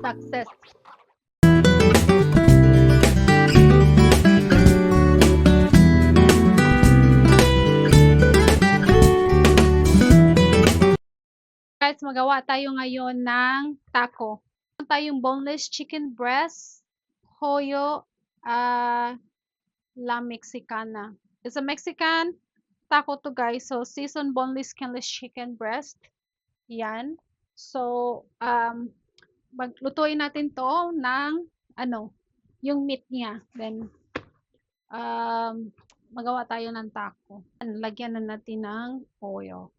success. Guys, magawa tayo ngayon ng taco. Meron tayong boneless chicken breast, Hoyo La Mexicana. It's a Mexican taco to guys. So, seasoned boneless skinless chicken breast. Yan. So, maglutuin natin to ng yung meat niya. Then, magawa tayo ng taco. Lagyan na natin ng oil.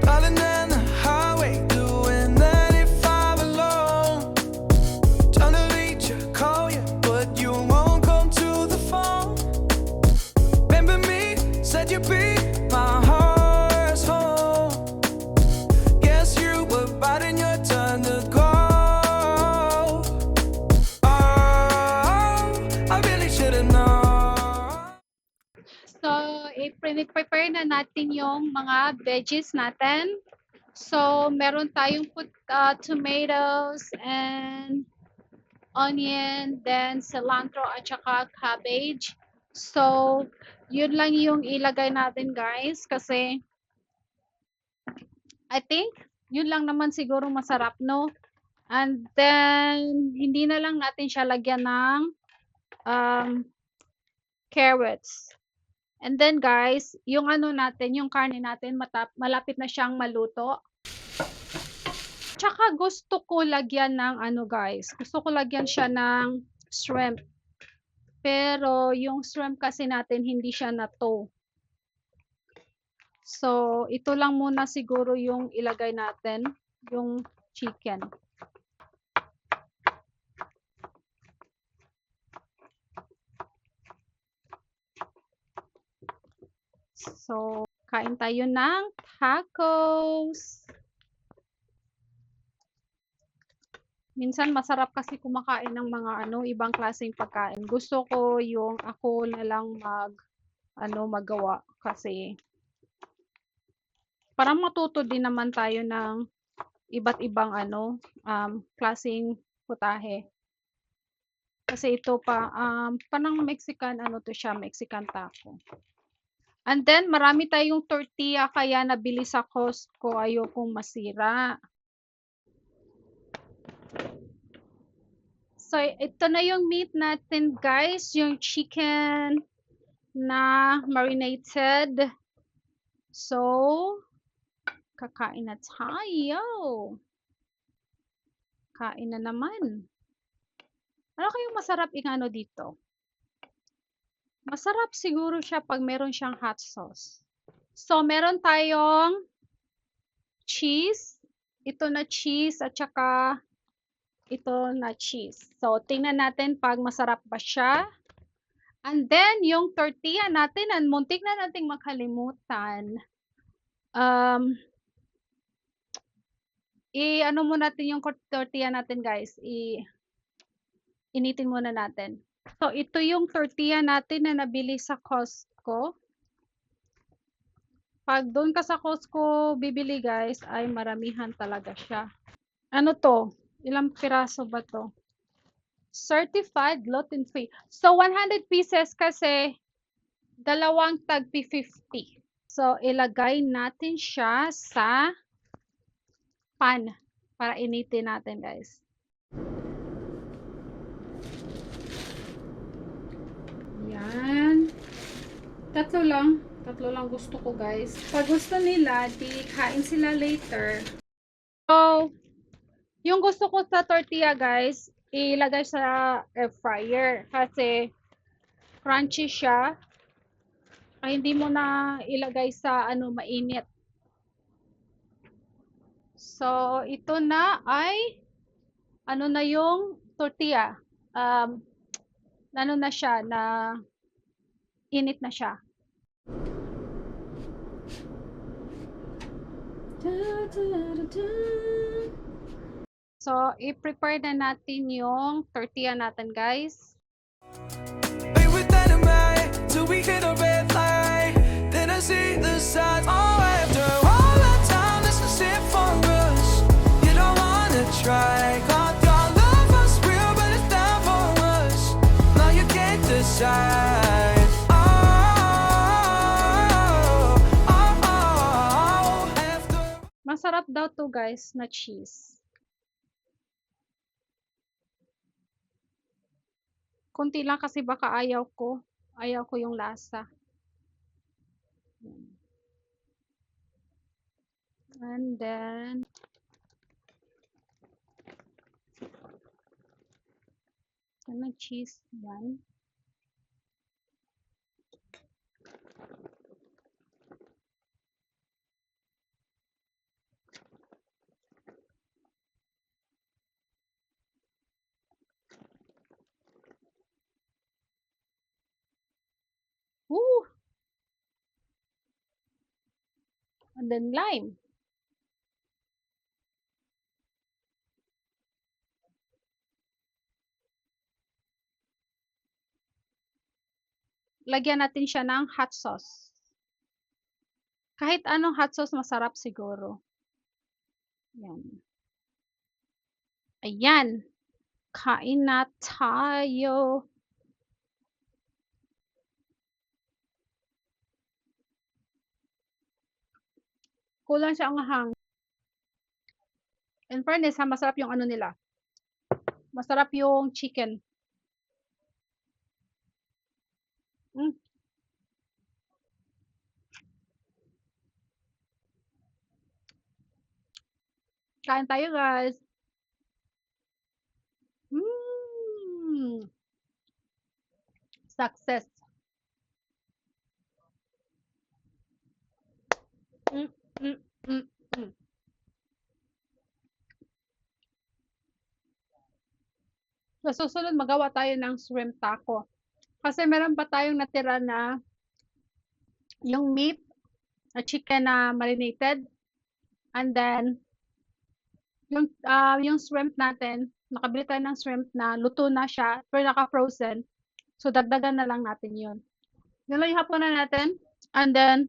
Driving down the highway, doing 95 alone. Trying to reach you, call you, but you won't come to the phone. Remember me, said you'd be my heart's home. Guess you were biding your turn to go. Oh, I really should've known. So, i-prepare na natin yung mga veggies natin. So, meron tayong tomatoes and onion, then cilantro at saka cabbage. So, yun lang yung ilagay natin guys kasi I think yun lang naman siguro masarap, no? And then, hindi na lang natin siya lagyan ng carrots. And then guys, yung natin, yung karne natin, malapit na siyang maluto. Tsaka gusto ko lagyan ng guys, gusto ko lagyan siya ng shrimp. Pero yung shrimp kasi natin hindi siya nato. So, ito lang muna siguro yung ilagay natin, yung chicken. So, kain tayo ng tacos. Minsan masarap kasi kumakain ng mga ibang klaseng pagkain. Gusto ko yung ako na lang magawa kasi parang matuto din naman tayo ng iba't ibang klaseng putahe. Kasi ito parang Mexican to siya, Mexican taco. And then, marami tayong tortilla kaya nabili sa Costco. Ayokong masira. So, ito na yung meat natin, guys. Yung chicken na marinated. So, kakain na tayo. Kain na naman. Ano kayong masarap dito? Masarap siguro siya pag meron siyang hot sauce. So, meron tayong cheese. Ito na cheese at saka ito na cheese. So, tingnan natin pag masarap ba siya. And then, yung tortilla natin, muntik na nating makalimutan. Muna natin yung tortilla natin, guys. Initin muna natin. So, ito yung tortilla natin na nabili sa Costco. Pag doon ka sa Costco bibili, guys, ay maramihan talaga siya. Ano to? Ilang piraso ba to? Certified gluten-free. So, 100 pieces kasi dalawang tagpi 50. So, ilagay natin siya sa pan para initin natin, guys. Yan. Tatlo lang gusto ko, guys. Pag gusto nila, di kain sila later. So, yung gusto ko sa tortilla, guys, ilagay sa air fryer kasi crunchy siya. Ay, hindi mo na ilagay sa mainit. So, ito na ay na yung tortilla. Na siya na init na siya. So, i-prepare na natin yung tortilla natin, guys. Wait with dynamite till we hit a red light. Then I see the signs. Oh, after all that time, this is it for us. You don't wanna try. God, your love was real, but it's down for us. Now you can't decide. After Masarap daw to, guys, na cheese. Konti lang kasi baka ayaw ko. Ayaw ko yung lasa. And then, ano cheese yan? Woo! And then lime. Lagyan natin siya ng hot sauce. Kahit anong hot sauce, masarap siguro. Yan. Ayan. Kain na tayo. Kulang siya ang hang. In fairness, ha, masarap yung ano nila. Masarap yung chicken. Kain tayo, guys. Success. Sa susunod, magawa tayo ng shrimp taco. Kasi meron pa tayong natira na yung meat, na chicken na marinated. And then, yung shrimp natin, nakabili tayo ng shrimp na luto na siya, pero naka-frozen. So, dagdagan na lang natin yun. Yun lang yung hapunan natin. And then,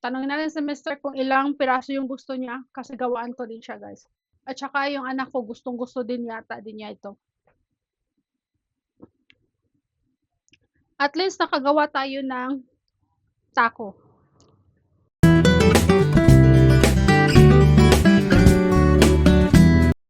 tanongin natin sa mister kung ilang piraso yung gusto niya. Kasi gawaan ko din siya, guys. At saka yung anak ko, gustong-gusto din yata din niya ito. At least nakagawa tayo ng taco.